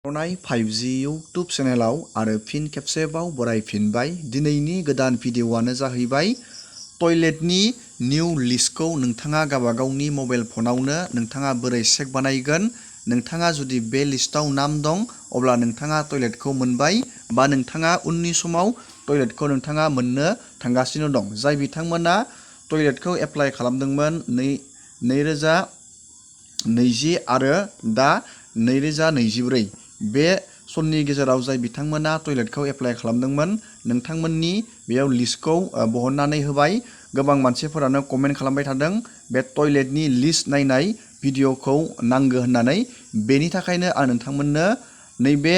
5G YouTube चेनेलाव आरो फिन खेबसेबाव बरायफिनबाय। दिनैनि गोदान भिडिअआनो जाहैबाय टयलेटनि निउ लिस्टखौ नोंथाङा गावबागावनि मबाइल फनावनो नोंथाङा बोरै चेक बानायगोन। नोंथाङा जुदि बे लिस्टआव नाम दं अब्ला नोंथाङा टयलेटखौ मोनबाय बा नोंथाङा उननि समाव टयलेटखौ नोंथाङा मोननो थांगासिनो दं। जाय बिथांमोना टयलेटखौ एप्लाइ खालामदोंमोन 2020 आरो दा 2024 बे समनि गेजेराव जाय बिथांमोना टयलेटखौ एप्लाइ खालामदोंमोन नोंथांमोननि बेयाव लिस्टखौ बहननानै होबाय। गोबां मानसिफोरानो कमेन्ट खालामबाय थादों बे टयलेटनि लिस्ट नायनाय भिडिअखौ नांगौ होननानै। बेनि थाखायनो आं नोंथांमोननो नैबे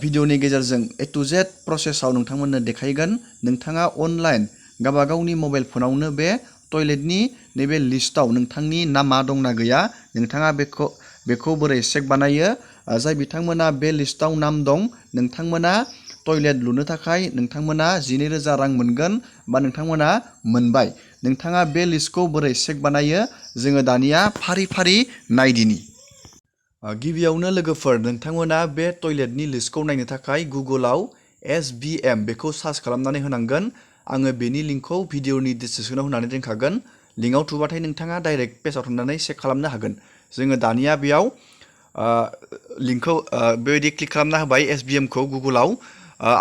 भिडिअनि गेजेरजों A to Z प्रसेसआव नोंथांमोननो देखायगोन। नोंथाङा अनलाइन गावबागावनि मबाइल फनावनो बे टयलेटनि नैबे लिस्टआव नोंथांनि नामा दंना गैया नोंथाङा बेखौ बोरै चेक बानायो। जाय बिथांमोना बे लिस्टआव नाम दं नोंथांमोना टयलेट लुनो थाखाय नोंथांमोना 12,000 रां मोनगोन बा नोंथांमोना मोनबाय। नोंथाङा बे लिस्टखौ बोरै चेक बानायो जोङो दानिया फारि फारि नायदिनि। गिबियावनो लोगोफोर नोंथांमोना बे टयलेटनि लिस्टखौ नायनो थाखाय गुगोलाव SBM बेखौ सार्च खालामनानै होनांगोन। आङो बेनि लिंकखौ भिडिअनि डिसक्रिपसनाव होनानै दोनखागोन। लिंकआव थुबाथाय नोंथाङा डाइरेक्ट पेजाव थांनानै चेक खालामनो हागोन। जोङो दानिया बेयाव लिंकखौ बेबायदि क्लिक खालामना होबाय SBMखौ गुगोलाव।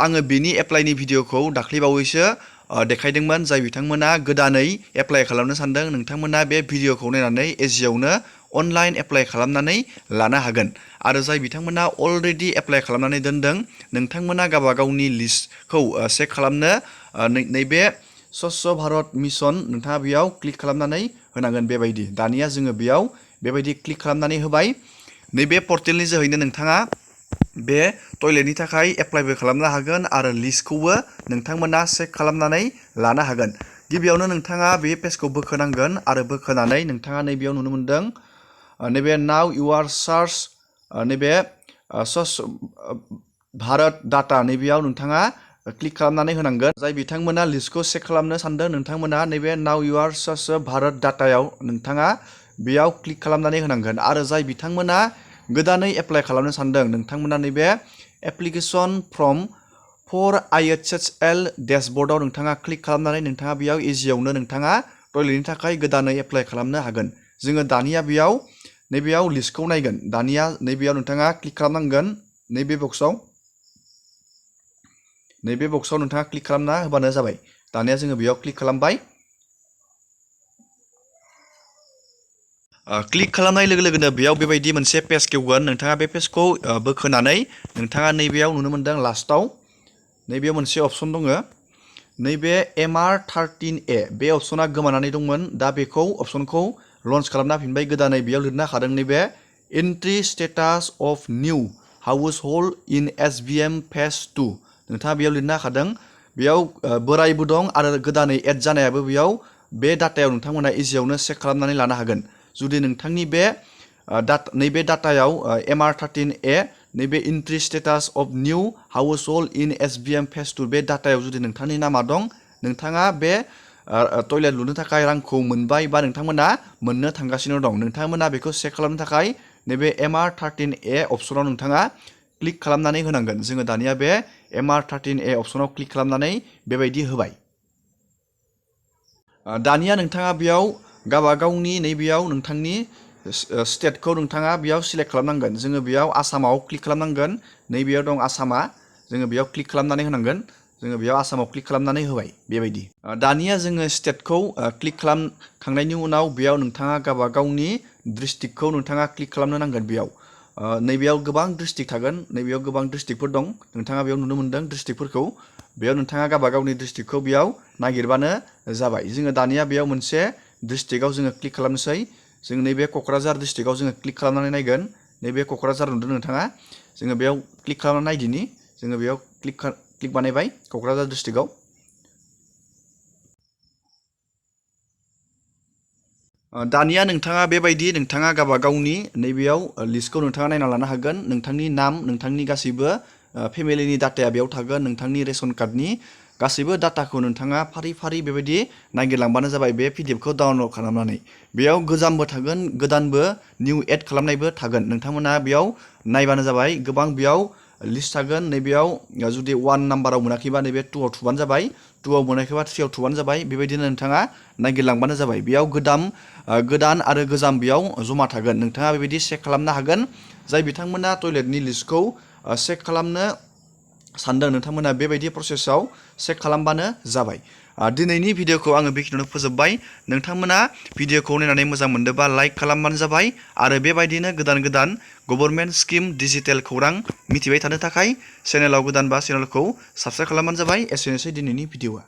आङो बेनि एप्लाइनि भिडिअखौ दाख्लैबावैसो देखायदोंमोन। जाय बिथांमोना गोदानै एप्लाइ खालामनो सानदों नोंथांमोना बे भिडिअखौ नायनानै इजियावनो अनलाइन एप्लाइ खालामनानै लानो हागोन। आरो जाय बिथांमोना अलरेडि एप्लाइ खालामनानै दोनदों नोंथांमोना गावबागावनि लिस्टखौ चेक खालामनो नैबे स्वच्छ भारत मिशन नोंथाङा बेयाव क्लिक खालामनानै होनांगोन। बेबायदि दानिया जोङो बेयाव बेबायदि क्लिक खालामनानै होबाय। नैबे पर्टेलनि जोहैनो नोंथाङा बे टयलेटनि थाखाय एप्लाइबो खालामनो हागोन आरो लिस्टखौबो नोंथांमोना चेक खालामनानै लानो हागोन। गिबियावनो नोंथाङा बे पेजखौ बोखोनांगोन आरो बोखोनानै नोंथाङा नैबेयाव नुनो मोनदों नैबे नाउ इउ आर सार्च नैबे स्वच्छ भारत डाटा नैबेयाव नोंथाङा क्लिक खालामनानै होनांगोन। जाय बिथांमोना लिस्टखौ चेक खालामनो सानदों नोंथांमोना नैबे नाउ इउ आर स्वच्छ भारत डाटायाव नोंथाङा बेयाव क्लिक खालामनानै होनांगोन। आरो जाय बिथांमोना गोदानै एप्लाइ खालामनो सानदों नोंथांमोना नैबे एप्लिकेसन फर्म फर IHSL डेशबर्डआव नोंथाङा क्लिक खालामनानै नोंथाङा बेयाव इजियावनो नोंथाङा टयलेटनि थाखाय गोदानै एप्लाइ खालामनो हागोन। जोङो दानिया नैबेयाव लिस्टखौ नायगोन। दानिया नैबेयाव नोंथाङा क्लिक खालामनांगोन। नैबे बक्सआव नोंथाङा क्लिक खालामना होबानो जाबाय। दानिया जोङो बेयाव क्लिक खालामबाय। क्लिक खालामनाय लोगो लोगोनो बेयाव बेबायदि मोनसे पेज खेवगोन। नोंथाङा बे पेजखौ बोखोनानै नोंथाङा नैबेयाव नुनो मोनदों लास्टआव नैबेयाव मोनसे अपसन दङ। नैबे MR13A बे अपसना गोमानानै दंमोन। दा बेखौ अपसनखौ लन्च खालामना होफिनबाय गोदानै। बेयाव लिरना होखादों नैबे entry status of new house hulled in SBM phase 2 नोंथाङा बेयाव लिरना होखादों। बेयाव बोरायबो दं आरो गोदानै एड जानायाबो बेयाव बे डाटायाव नोंथांमोना इजियावनो चेक खालामनानै लानो हागोन। जुदि नोंथांनि बे नैबे डाटायाव MR13A नैबे entry status of new house hulled in SBM phase 2 बे डाटायाव जुदि नोंथांनि नामा दं नोंथाङा बे टयलेट लुनो थाखाय रांखौ मोनबाय बा नोंथांमोना मोननो थांगासिनो दं। नोंथांमोना बेखौ चेक खालामनो थाखाय नैबे MR13A अपसनाव नोंथाङा क्लिक खालामनानै होनांगोन। जोङो दानिया बे MR13A अपसनाव क्लिक खालामनानै बेबायदि होबाय। दानिया नोंथाङा बेयाव गावबागावनि नैबेयाव नोंथांनि स्टेटखौ नोंथाङा बेयाव सिलेक्ट खालामनांगोन। जोङो बेयाव आसामाव क्लिक खालामनांगोन। नैबेयाव दं आसामा जोङो बेयाव क्लिक खालामनानै होनांगोन। जोङो बेयाव आसामाव क्लिक खालामनानै होबाय बेबायदि। दानिया जोङो स्टेटखौ क्लिक खालामखांनायनि उनाव बेयाव नोंथाङा गावबागावनि डिस्ट्रिक्टखौ नोंथाङा क्लिक खालामनो नांगोन। बेयाव नैबेयाव गोबां डिस्ट्रिक्ट थागोन। नैबेयाव गोबां डिस्ट्रिक्टफोर दं। नोंथाङा बेयाव नुनो मोनदों डिस्ट्रिक्टफोरखौ। बेयाव नोंथाङा गावबागावनि डिस्ट्रिक्टखौ बेयाव नागिरबानो जाबाय। जोङो दानिया बेयाव मोनसे डिस्ट्रिक्टआव जोङो क्लिक खालामनोसै। जों नैबे क'क्राझार डिस्ट्रिक्टआव जोङो क्लिक खालामनानै नायगोन। नैबे क'क्राझार नुदों नोंथाङा। जोङो बेयाव क्लिक खालामनानै नायदिनि। जोङो बेयाव क्लिक बानायबाय क'क्राझार डिस्ट्रिक्टआव। दानिया नोंथाङा बेबायदि नोंथाङा गावबागावनि नैबेयाव लिस्टखौ नोंथाङा नायना लानो हागोन। नोंथांनि नाम नोंथांनि गासैबो फेमिलिनि डाटाया बेयाव थागोन। नोंथांनि रेशन कार्डनि गासैबो डाटाखौ नोंथाङा फारि फारि बेबायदि नागिरलांबानो जाबाय बे पिडिएफखौ डाउनलड खालामनानै। बेयाव गोजामबो थागोन, गोदानबो निउ एड खालामनायबो थागोन। नोंथांमोना बेयाव नायबानो जाबाय, गोबां बेयाव लिस्ट थागोन। नैबेयाव जुदि 1 नाम्बाराव मोनाखैबा नैबे 2आव थुबानो जाबाय, 2आव मोनाखैबा 3आव थुबानो जाबाय। बेबायदिनो नोंथाङा नागिरलांबानो जाबाय। बेयाव गोदान आरो गोजाम बेयाव जमा थागोन। नोंथाङा बेबायदि चेक खालामनो हागोन। जाय बिथांमोना टयलेटनि लिस्टखौ चेक खालामनो सानदों, नोंथांमोना बेबायदि प्रसेसआव चेक खालामबानो जाबाय। दिनैनि भिडिअखौ आङो बेखिनियावनो फोजोबबाय। नोंथांमोना भिडिअखौ नायनानै मोजां मोनदोंबा लाइक खालामबानो जाबाय आरो बेबायदिनो गोदान गोदान गभर्नमेन्ट स्किम डिजिटेल खौरां मिथिबाय थानो थाखाय चेनेलाव गोदानबा चेनेलखौ साबस्क्राइब खालामबानो जाबाय। एसेनोसै दिनैनि भिडिअआ।